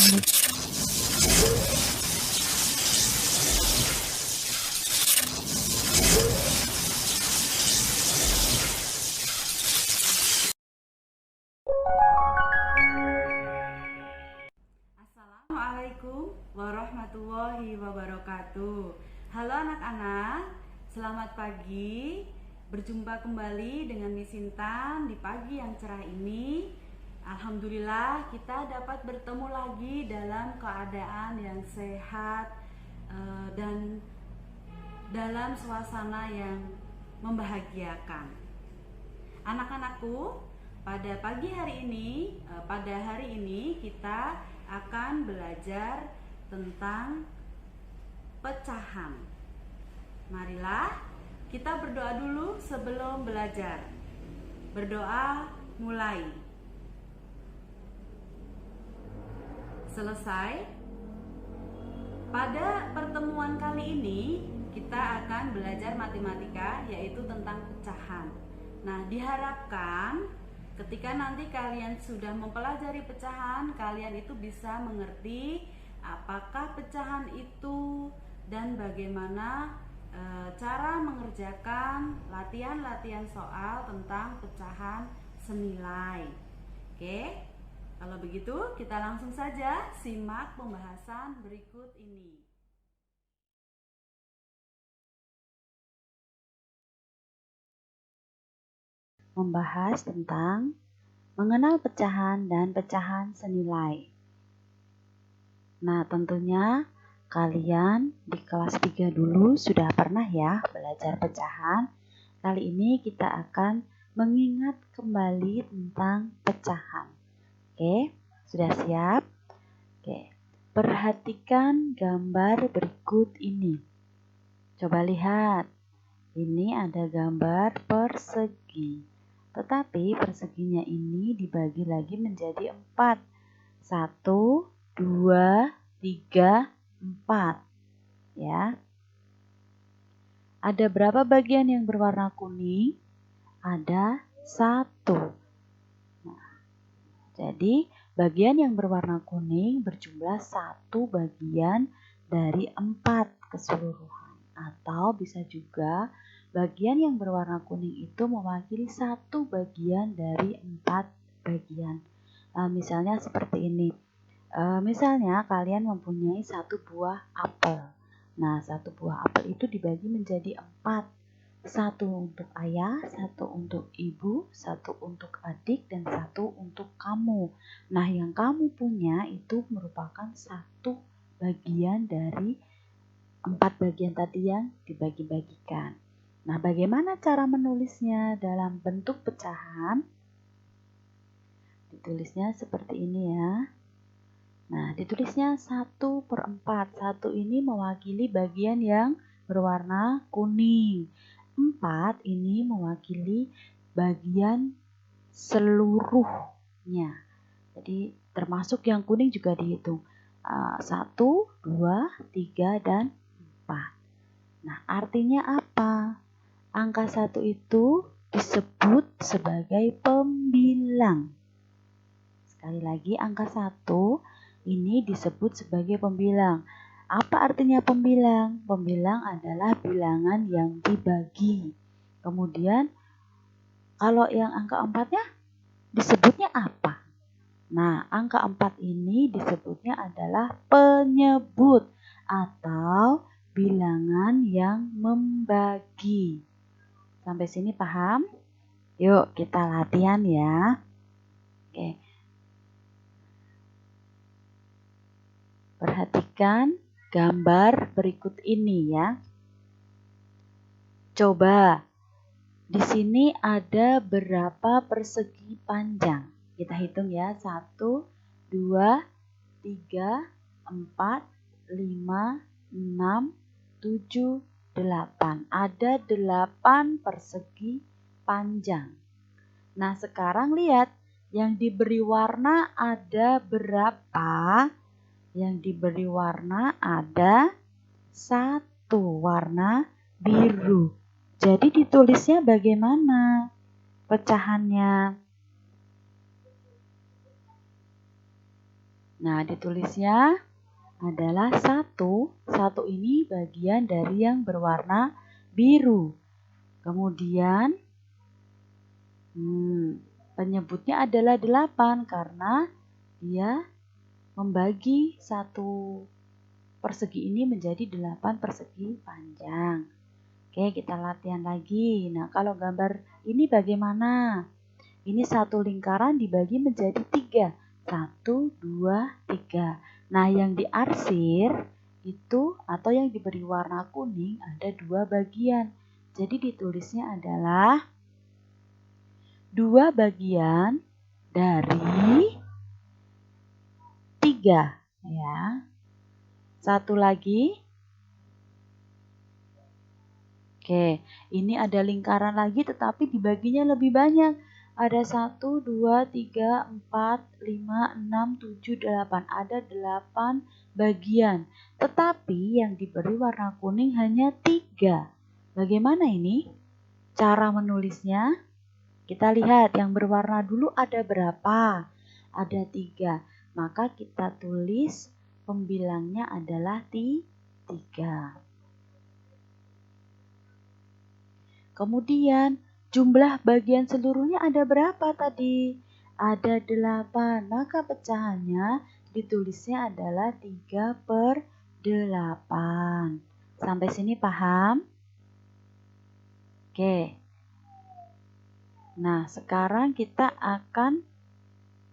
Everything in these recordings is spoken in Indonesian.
Assalamualaikum warahmatullahi wabarakatuh. Halo anak-anak, selamat pagi. Berjumpa kembali dengan Miss Intan di pagi yang cerah ini. Alhamdulillah kita dapat bertemu lagi dalam keadaan yang sehat dan dalam suasana yang membahagiakan. Anak-anakku, pada hari ini kita akan belajar tentang pecahan. Marilah kita berdoa dulu sebelum belajar. Berdoa mulai. Selesai. Pada pertemuan kali ini kita akan belajar matematika, yaitu tentang pecahan. Nah, diharapkan ketika nanti kalian sudah mempelajari pecahan, kalian itu bisa mengerti apakah pecahan itu dan bagaimana cara mengerjakan latihan-latihan soal tentang pecahan senilai. Oke, kalau begitu kita langsung saja simak pembahasan berikut ini. Membahas tentang mengenal pecahan dan pecahan senilai. Nah, tentunya kalian di kelas 3 dulu sudah pernah ya belajar pecahan. Kali ini kita akan mengingat kembali tentang pecahan. Oke, sudah siap? Oke, perhatikan gambar berikut ini. Coba lihat, ini ada gambar persegi. Tetapi perseginya ini dibagi lagi menjadi 4. 1, 2, 3, 4. Ya. Ada berapa bagian yang berwarna kuning? Ada 1. Nah, jadi bagian yang berwarna kuning berjumlah 1 bagian dari 4 keseluruhan. Atau bisa juga bagian yang berwarna kuning itu mewakili 1 bagian dari 4 bagian. Misalnya seperti ini. Misalnya kalian mempunyai 1 buah apel. Nah, 1 buah apel itu dibagi menjadi 4. 1 untuk ayah, 1 untuk ibu, 1 untuk adik, dan 1 untuk kamu. Nah, yang kamu punya itu merupakan 1 bagian dari 4 bagian tadi yang dibagi-bagikan. Nah, bagaimana cara menulisnya dalam bentuk pecahan? Ditulisnya seperti ini ya. Nah, ditulisnya 1/4. 1 ini mewakili bagian yang berwarna kuning. 4 ini mewakili bagian seluruhnya. Jadi termasuk yang kuning juga dihitung. 1, 2, 3, dan 4. Nah, artinya apa? Angka 1 itu disebut sebagai pembilang. Sekali lagi, angka 1 ini disebut sebagai pembilang. Apa artinya pembilang? Pembilang adalah bilangan yang dibagi. Kemudian, kalau yang angka 4-nya disebutnya apa? Nah, angka 4 ini disebutnya adalah penyebut atau bilangan yang membagi. Sampai sini paham? Yuk kita latihan ya. Oke. Perhatikan gambar berikut ini ya. Coba, di sini ada berapa persegi panjang? Kita hitung ya. 1, 2, 3, 4, 5, 6, 7, 8. Ada 8 persegi panjang. Nah, sekarang lihat yang diberi warna ada berapa? Yang diberi warna ada 1, warna biru. Jadi ditulisnya bagaimana pecahannya? Nah, ditulisnya adalah 1. 1 ini bagian dari yang berwarna biru. Kemudian penyebutnya adalah 8 karena dia membagi 1 persegi ini menjadi 8 persegi panjang. Oke, kita latihan lagi. Nah, kalau gambar ini bagaimana? Ini 1 lingkaran dibagi menjadi 3. 1, 2, 3. Nah, yang diarsir itu atau yang diberi warna kuning ada 2 bagian. Jadi ditulisnya adalah 2 bagian dari 3. Ya. Satu lagi. Oke, ini ada lingkaran lagi tetapi dibaginya lebih banyak. Ada 1, 2, 3, 4, 5, 6, 7, 8. Ada 8 bagian. Tetapi yang diberi warna kuning hanya 3. Bagaimana ini? Cara menulisnya? Kita lihat yang berwarna dulu ada berapa? Ada 3. Maka kita tulis pembilangnya adalah 3. Kemudian jumlah bagian seluruhnya ada berapa tadi? Ada 8. Maka pecahannya ditulisnya adalah 3/8. Sampai sini paham? Oke. Nah, sekarang kita akan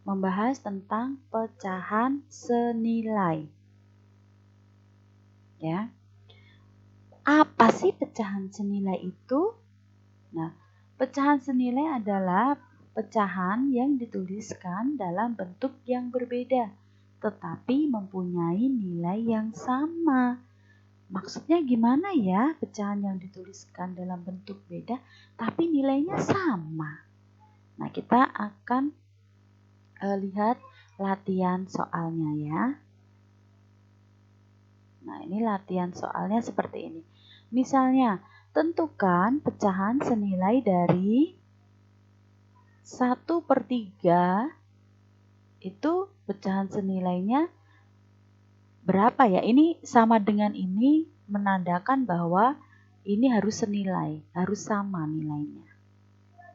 membahas tentang pecahan senilai. Ya. Apa sih pecahan senilai itu? Nah, pecahan senilai adalah pecahan yang dituliskan dalam bentuk yang berbeda, tetapi mempunyai nilai yang sama. Maksudnya gimana ya pecahan yang dituliskan dalam bentuk beda, tapi nilainya sama? Nah, kita akan lihat latihan soalnya ya. Nah, ini latihan soalnya seperti ini. Misalnya, tentukan pecahan senilai dari 1/3 itu pecahan senilainya berapa ya? Ini sama dengan ini menandakan bahwa ini harus senilai, harus sama nilainya.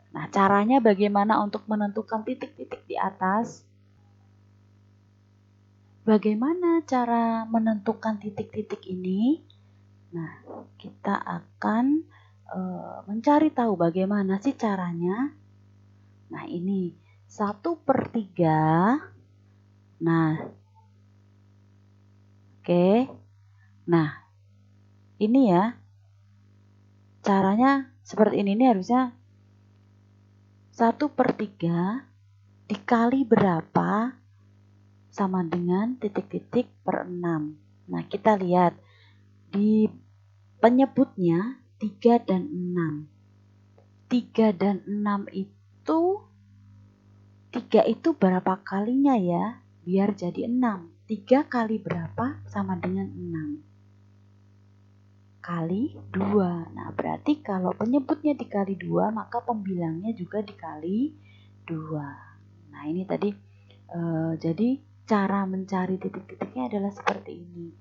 Nah, caranya bagaimana untuk menentukan titik-titik di atas? Bagaimana cara menentukan titik-titik ini? Nah, kita akan mencari tahu bagaimana sih caranya. Nah, ini 1/3. Nah, oke. Nah, ini ya. Caranya seperti ini. Ini harusnya 1/3 dikali berapa sama dengan titik-titik per 6. Nah, kita lihat di penyebutnya 3 dan 6. 3 dan 6 itu 3 itu berapa kalinya ya? Biar jadi 6. 3 kali berapa sama dengan 6? Kali 2. Nah, berarti kalau penyebutnya dikali 2, maka pembilangnya juga dikali 2. Nah, ini tadi jadi cara mencari titik-titiknya adalah seperti ini.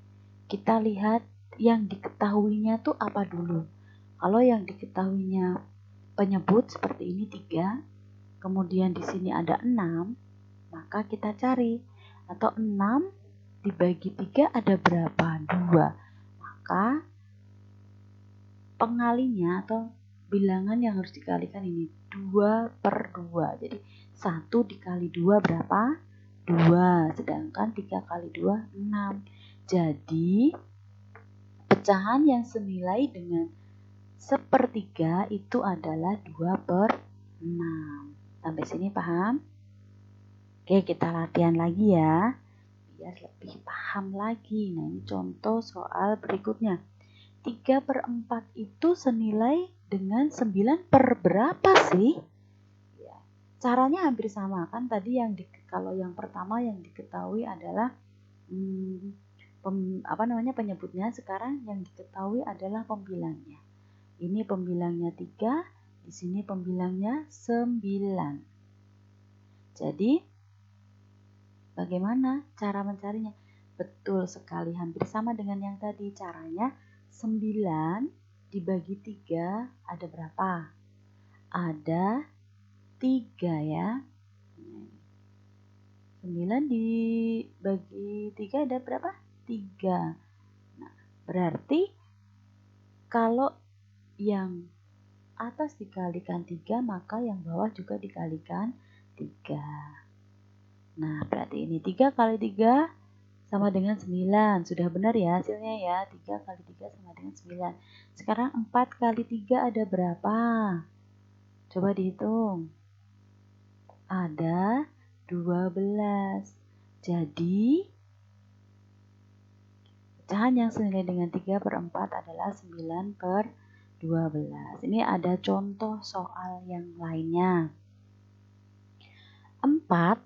Kita lihat yang diketahuinya tuh apa dulu. Kalau yang diketahuinya penyebut seperti ini 3, kemudian di sini ada 6, maka kita cari. Atau 6 dibagi 3 ada berapa? 2. Maka pengalinya atau bilangan yang harus dikalikan ini 2/2. Jadi 1 dikali 2 berapa? 2. Sedangkan 3 kali 2, 6. Jadi pecahan yang senilai dengan 1/3 itu adalah 2/6. Sampai sini paham? Oke, kita latihan lagi ya. Biar lebih paham lagi. Nah, ini contoh soal berikutnya. 3/4 itu senilai dengan 9 per berapa sih? Ya, caranya hampir sama kan tadi kalau yang pertama yang diketahui adalah penyebutnya, sekarang yang diketahui adalah pembilangnya. Ini pembilangnya 3, di sini pembilangnya 9. Jadi bagaimana cara mencarinya? Betul sekali, hampir sama dengan yang tadi. Caranya 9 dibagi 3 ada berapa? Ada 3 ya. 9 dibagi 3 ada berapa? 3. Nah, berarti kalau yang atas dikalikan 3, maka yang bawah juga dikalikan 3. Nah, berarti ini 3 kali 3 sama dengan 9. Sudah benar ya hasilnya ya. 3 kali 3 sama dengan 9. Sekarang 4 kali 3 ada berapa? Coba dihitung. Ada 12. Jadi, pecahan yang senilai dengan 3/4 adalah 9/12. Ini ada contoh soal yang lainnya. 4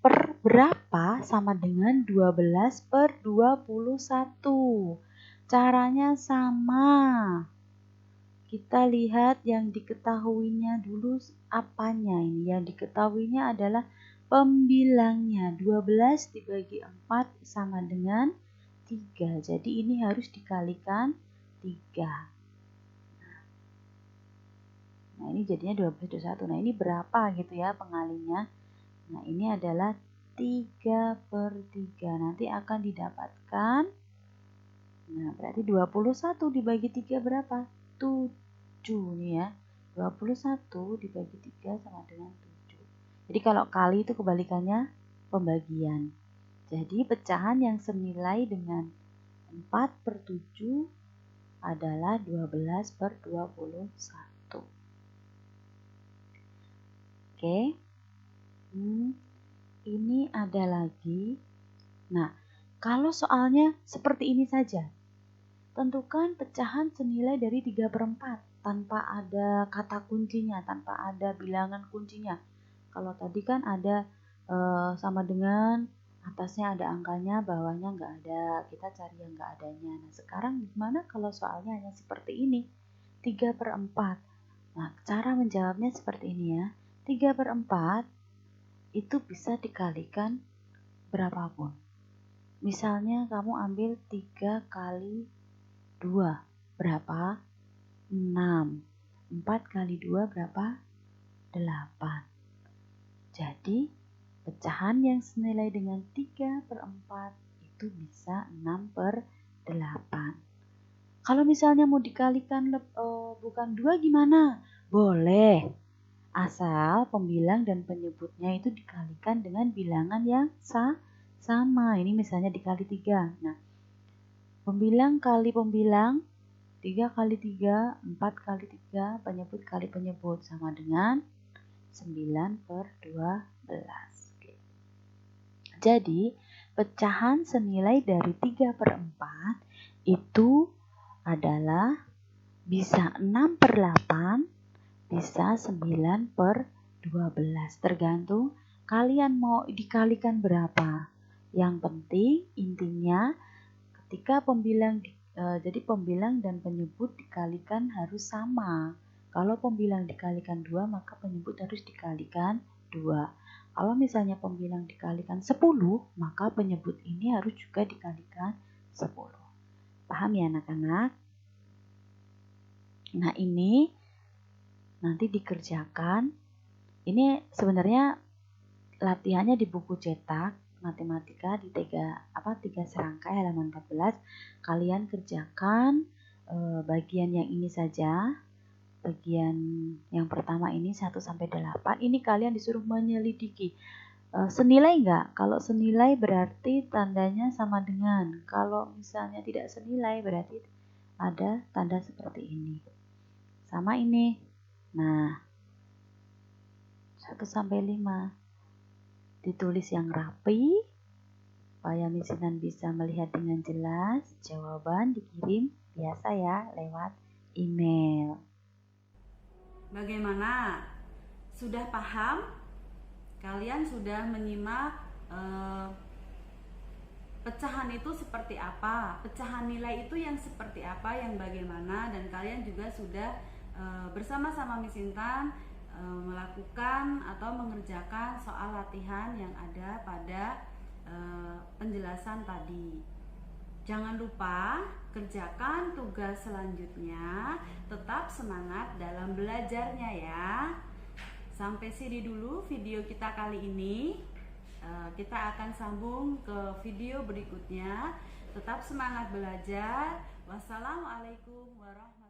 per berapa sama dengan 12/21. Caranya sama. Kita lihat yang diketahuinya dulu apanya ini. Yang diketahuinya adalah pembilangnya. 12 dibagi 4 sama dengan 3. Jadi ini harus dikalikan 3. Nah ini jadinya 12/21. Nah ini berapa gitu ya pengalinya. Nah ini adalah 3/3. Nanti akan didapatkan. Nah berarti 21 dibagi 3 berapa? 7 nih ya. 21 dibagi 3 sama dengan 7. Jadi kalau kali itu kebalikannya pembagian. Jadi pecahan yang senilai dengan 4/7 adalah 12/21. Oke. Ini ada lagi. Nah, kalau soalnya seperti ini saja. Tentukan pecahan senilai dari 3/4 tanpa ada kata kuncinya, tanpa ada bilangan kuncinya. Kalau tadi kan ada sama dengan atasnya ada angkanya, bawahnya nggak ada. Kita cari yang nggak adanya. Nah, sekarang gimana kalau soalnya hanya seperti ini? 3/4. Nah, cara menjawabnya seperti ini ya. 3/4 itu bisa dikalikan berapapun. Misalnya kamu ambil 3 kali 2 berapa? 6. 4 kali 2 berapa? 8. Jadi pecahan yang senilai dengan 3/4 itu bisa 6/8. Kalau misalnya mau dikalikan bukan 2 gimana? Boleh. Asal pembilang dan penyebutnya itu dikalikan dengan bilangan yang sama. Ini misalnya dikali 3. Nah, pembilang kali pembilang, 3 kali 3, 4 kali 3, penyebut kali penyebut sama dengan 9/12. Jadi, pecahan senilai dari 3/4 itu adalah bisa 6/8, bisa 9/12. Tergantung kalian mau dikalikan berapa. Yang penting intinya ketika jadi pembilang dan penyebut dikalikan harus sama. Kalau pembilang dikalikan 2, maka penyebut harus dikalikan 2. Kalau misalnya pembilang dikalikan 10, maka penyebut ini harus juga dikalikan 10. Paham ya anak-anak? Nah ini nanti dikerjakan. Ini sebenarnya latihannya di buku cetak matematika di 3 serangkai halaman 14. Kalian kerjakan bagian yang ini saja. Bagian yang pertama ini 1-8. Ini kalian disuruh menyelidiki. Senilai enggak? Kalau senilai berarti tandanya sama dengan. Kalau misalnya tidak senilai berarti ada tanda seperti ini. Sama ini. Nah, 1-5. Ditulis yang rapi supaya Miss Sinan bisa melihat dengan jelas. Jawaban dikirim biasa ya lewat email. Bagaimana? Sudah paham? Kalian sudah menyimak pecahan itu seperti apa? Pecahan nilai itu yang seperti apa, yang bagaimana? Dan kalian juga sudah bersama-sama Miss Intan melakukan atau mengerjakan soal latihan yang ada pada penjelasan tadi. Jangan lupa kerjakan tugas selanjutnya, tetap semangat dalam belajarnya ya. Sampai sini dulu video kita kali ini. Kita akan sambung ke video berikutnya. Tetap semangat belajar. Wassalamualaikum warahmatullahi wabarakatuh.